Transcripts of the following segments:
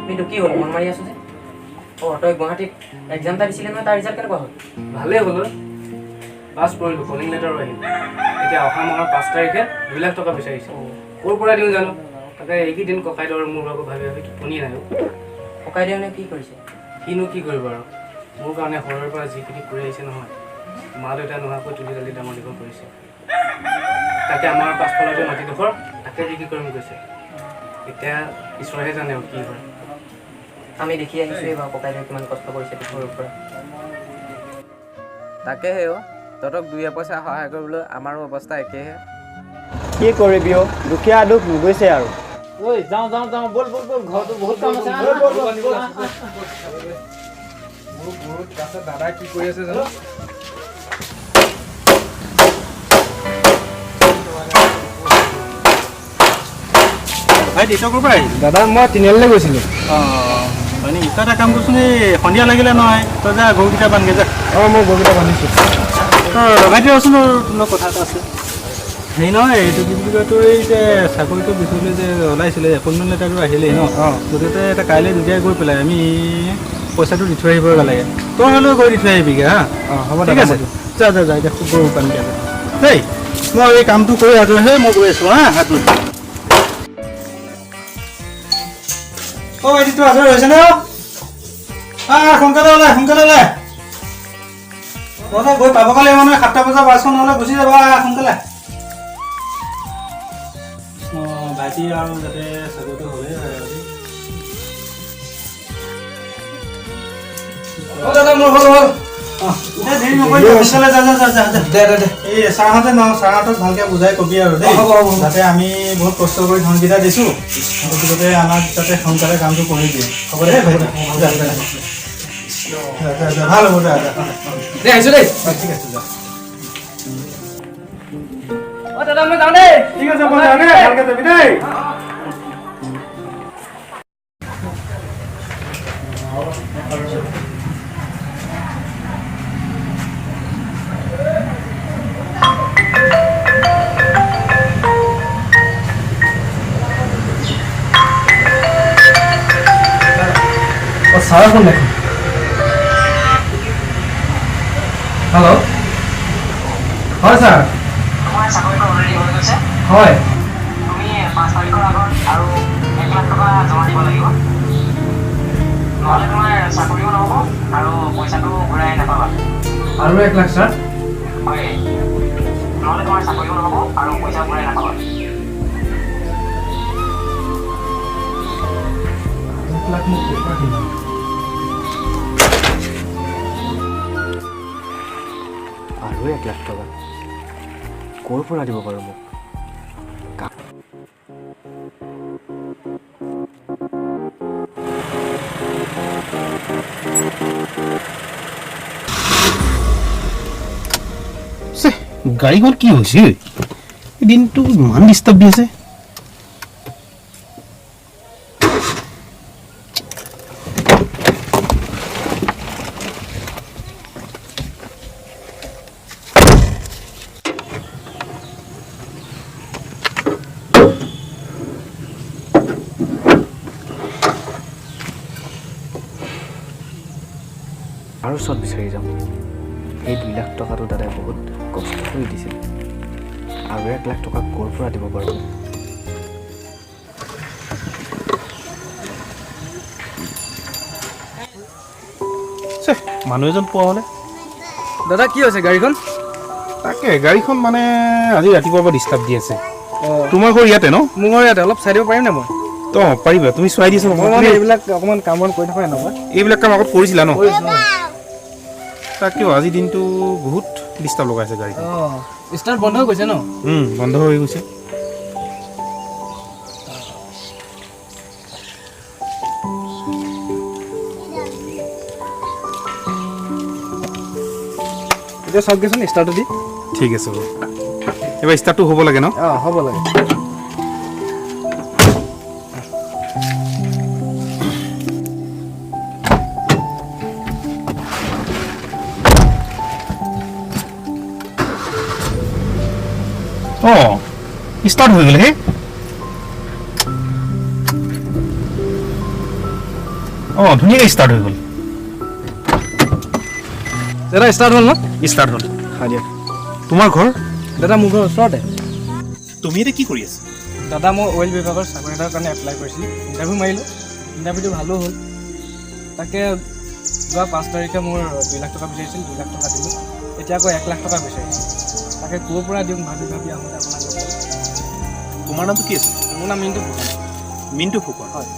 কিন্তু কি হ'ল মন মাৰি আছো যে তই গুৱাহাটীত এক্সাম এটা দিছিলে নহয় তাৰ ৰিজাল্ট কেনেকুৱা হ'ল ভালেই হ'ল পাছ কৰিলোঁ কলিং লেটাৰো আহিল এতিয়া অহা মাহৰ 5 তাৰিখে 2 লাখ টকা বিচাৰিছে ক'ৰ পৰা দিওঁ জানো তাকে এইকেইদিন ককাইদেউৰ মোৰ লগত ভাবি ভাবি টোপনি নাই ককাইদেউনে কি কৰিছে কিনো কি কৰিব আৰু মোৰ কাৰণে সৰুৰে পৰা যিখিনি কৰি আহিছে নহয় মা দেউতা নোহোৱাকৈ তুলি তালি ডাঙৰ দীঘল কৰিছে তাকে আমাৰ পাছফালতে মাটিডোখৰ তাকে বিক্ৰী কৰিম কৈছে এতিয়া ঈশ্বৰহে জানে আৰু কি হয় আমি দেখি আহিছোঁ এইবাৰ ককাইদেউ কিমান কষ্ট কৰিছে সৰুৰ পৰা তাকেহে তহঁতক 2 পইচা সহায় কৰিবলৈ আমাৰো অৱস্থা একেহে কি কৰিবি দুখীয়া দুখ নুগুছে আৰু ঐ যাওঁ বল ঘৰটো বহুত কাম আছে দাদা কি কৰি আছে জানো ভাই দেউতা ক'ৰ পৰা আহিল দাদা মই তিনিআলিলৈ গৈছিলোঁ হয় নেকি তই এটা কাম কৰচোন এই সন্ধিয়া লাগিলে নহয় তই যা গৰুকেইটা বান্ধগে যা মই গৰুকেইটা বান্ধিছোঁ তই লগাই দিয়া আছোন তোৰ কথা এটা আছে হেৰি নহয় এইটো কি বুলি কয় তোৰ এই যে চাকৰিটো বিষয়লৈ যে ওলাইছিলে এপইণ্টমেণ্ট লেটাৰটো আহিলেই ন গতিকে এটা কাইলৈ দুটাই গৈ পেলাই আমি পইচাটো দি থৈ আহিব লাগে তই হ'লেও গৈ দি থৈ আহিবিগৈ হা হ'ব ঠিক আছে যা এতিয়া খুব গৰু বান্ধি দিয়া দেই মই এই কামটো কৰি আছোঁ মই গৈ আছোঁ হা হাতত ভাইটিটো আজৰি হৈছে নে সোনকালে ওলাই তহঁতে গৈ পাবগৈ লাগিব নহয় 7টা বজা বাছখন নহ'লে গুচি যাবা সোনকালে ভাইটি আৰু যাতে চাকৰিটো হ'লেই দাদা মোৰ হ'ল দেৰি নকৰিবি সোনকালে যা এই ছাৰহঁতক ভালকৈ বুজাই কবি আৰু দেই যাতে আমি বহুত কষ্ট কৰি ধনকেইটা দিছোঁ গতিকে আমাক যাতে সোনকালে কামটো কৰি দিয়ে হ'ব দে ভাল হ'ব দে আহিছোঁ দেই ঠিক আছে যা দাদা মই যাওঁ দেই ঠিক আছে মই যাওঁ দেই ভালকৈ যাবি দেই ছাৰ ফোন দেখোন হেল্ল' হয় ছাৰ তোমাৰ চাকৰিটো অলৰেডি হৈ গৈছে হয় তুমি 5 তাৰিখৰ আগত আৰু 1 লাখ টকা জমা দিব লাগিব নহ'লে তোমাৰ চাকৰিও নহ'ব আৰু পইচাটো ঘূৰাই নাপাবা আৰু 1 লাখ ছাৰ হয় নহ'লে তোমাৰ চাকৰিও নহ'ব আৰু পইচা ঘূৰাই নাপাবা 1 লাখ মোক কেতিয়া দিব আৰু 1 লাখ টকা ক'ৰ পৰা দিব পাৰোঁ মোক গাড়ীখন কি হৈছে দিনটো ইমান ডিষ্টাৰ্ব দি আছে আৰু চট বিচাৰি যাম এই 2 লাখ টকাটো দাদাই বহুত কষ্ট কৰি দিছিল আৰু 1 লাখ টকা ক'ৰ পৰা দিব পাৰোঁ মানুহ এজন পোৱা হ'লে দাদা কি হৈছে গাড়ীখন তাকে গাড়ীখন মানে আজি ৰাতিপুৱাৰ পৰা ডিষ্টাৰ্ব দি আছে তোমাৰ ঘৰ ইয়াতে ন মোৰ ঘৰ ইয়াতে অলপ চাই দিব পাৰিম নে মই পাৰিবা তুমি চোৱাই দিছা মই মানে এইবিলাক অকণমান কাম বন কৰি থকা নহয় এইবিলাক কাম আগত কৰিছিলা ন তাকেও আজি দিনটো বহুত ডিষ্টাৰ্ব লগাইছে গাড়ীখন ষ্টাৰ্ট বন্ধ হৈ গৈছে ন বন্ধ হৈ গৈছে এতিয়া চাওকগৈচোন ষ্টাৰ্টটো দি ঠিক আছে বাৰু এবাৰ ষ্টাৰ্টটো হ'ব লাগে ন হ'ব লাগে ষ্টাৰ্ট হৈ গ'ল হে অঁ ধুনীয়াকৈ ষ্টাৰ্ট হৈ গ'ল দাদা ষ্টাৰ্ট হ'ল ন ষ্টাৰ্ট হ'ল হয় দিয়ক তোমাৰ ঘৰ দাদা মোৰ ঘৰ ওচৰতে তুমি এতিয়া কি কৰি আছা দাদা মই অইল বিভাগৰ চাকৰি এটাৰ কাৰণে এপ্লাই কৰিছিলোঁ ইণ্টাৰভিউ মাৰিলোঁ ইণ্টাৰভিউটো ভালো হ'ল তাকে যোৱা 5 তাৰিখে মোৰ 2 লাখ টকা বিচাৰিছিল 2 লাখ টকা দিলোঁ এতিয়া আকৌ 1 লাখ টকা বিচাৰিছোঁ তাকে ক'ৰ পৰা দিওঁ ভাবি আহোঁতে আপোনাক তোমাৰ নামটো কি আছে মোৰ নাম মিণ্টু ফুকন মিণ্টু ফুকন হয়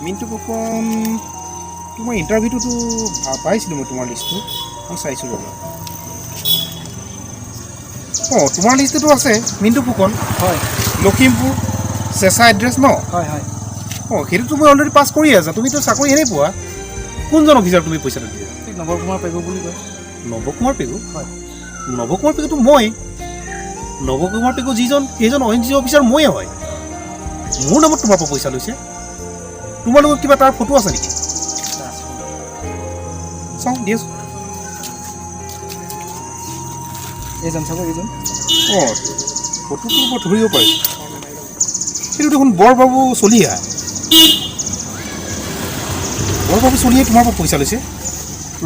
মিণ্টু ফুকন তোমাৰ ইণ্টাৰভিউটোতো পাইছিলোঁ মই তোমাৰ লিষ্টটো মই চাইছোঁ ৰ'বা অঁ তোমাৰ লিষ্টটো আছে মিণ্টু ফুকন হয় লখিমপুৰ চেঁচা এড্ৰেছ ন হয় হয় অঁ সেইটো তুমি অলৰেডি পাছ কৰি আছা তুমিতো চাকৰি এনেই পোৱা কোনজন অফিচাৰ তুমি পইচাটো দিয়া নৱ কুমাৰ পেগু বুলি কয় নৱকুমাৰ পেগু হয় নৱকুমাৰ পেগুটো মই নৱকুমাৰ পেগু সেইজন ONGC অফিচাৰ ময়ে হয় মোৰ নামত তোমাৰ পৰা পইচা লৈছে তোমাৰ লগত কিবা তাৰ ফটো আছে নেকি চাওঁ দিয়াচোন এইজন চাব এইজন অঁ ফটোটোৰ ওপৰত ধৰিব পাৰিছোঁ সেইটো দেখোন বৰবাবু চলিহা বৰবাবু চলিহে তোমাৰ পৰা পইচা লৈছে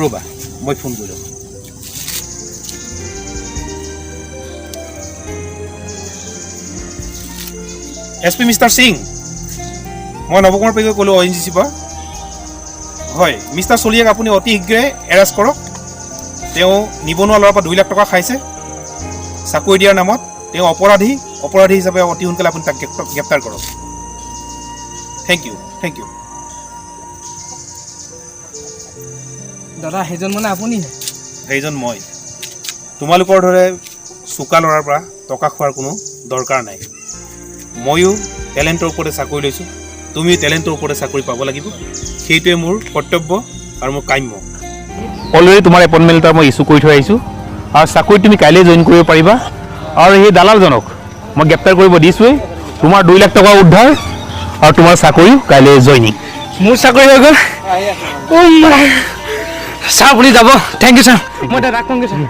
ৰ'বা মই ফোন কৰি লওঁ SP মিষ্টাৰ সিং মই নৱকুমাৰ পেগুৱে ক'লোঁ ONGC পৰা হয় মিষ্টাৰ চলিয়াক আপুনি অতি শীঘ্ৰে এৰেষ্ট কৰক তেওঁ নিবনুৱা ল'ৰাৰ পৰা 2 লাখ টকা খাইছে চাকৰি দিয়াৰ নামত তেওঁ অপৰাধী হিচাপে অতি সোনকালে আপুনি তাক গ্ৰেপ্তাৰ কৰক থেংক ইউ দাদা সেইজন মানে আপুনিহে সেইজন মই তোমালোকৰ দৰে চোকা ল'ৰাৰ পৰা টকা খোৱাৰ কোনো দৰকাৰ নাই ময়ো টেলেণ্টৰ ওপৰতে চাকৰি লৈছোঁ তুমিও টেলেণ্টৰ ওপৰতে চাকৰি পাব লাগিব সেইটোৱে মোৰ কৰ্তব্য আৰু মোৰ কাম্য অলৰেডি তোমাৰ এপইণ্টমেণ্ট এটা মই ইছ্যু কৰি থৈ আহিছোঁ আৰু চাকৰিত তুমি কাইলৈ জইন কৰিব পাৰিবা আৰু সেই দালালজনক মই গ্ৰেপ্তাৰ কৰিব দিছোঁৱেই তোমাৰ 2 লাখ টকা উদ্ধাৰ আৰু তোমাৰ চাকৰি কাইলৈ জইনিং মোৰ চাকৰি হৈ গ'ল ছাৰ আপুনি যাব থেংক ইউ ছাৰ মই এতিয়া ৰাখোঁগৈ ছাৰ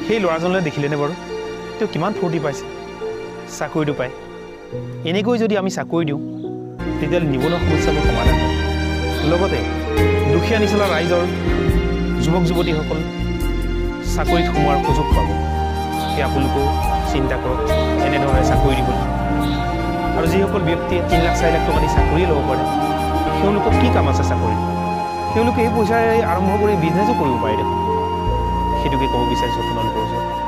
সেই ল'ৰাজনলৈ দেখিলেনে বাৰু তেওঁ কিমান ফূৰ্তি পাইছে চাকৰিটো পায় এনেকৈ যদি আমি চাকৰি দিওঁ তেতিয়াহ'লে নিবনুৱা সমস্যাবোৰ সমাধান হয় লগতে দুখীয়া নিচলা ৰাইজৰ যুৱক যুৱতীসকল চাকৰিত সোমোৱাৰ সুযোগ পাব সেই আপোনালোকেও চিন্তা কৰক এনেধৰণে চাকৰি দিবলৈ আৰু যিসকল ব্যক্তিয়ে 3 লাখ 4 লাখ টকা দি চাকৰিয়ে ল'ব পাৰে তেওঁলোকৰ কি কাম আছে চাকৰিত তেওঁলোকে এই পইচাৰে আৰম্ভ কৰি বিজনেছো কৰিব পাৰে দেখোন সেইটোকে ক'ব বিচাৰিছোঁ আপোনালোকৰ ওচৰত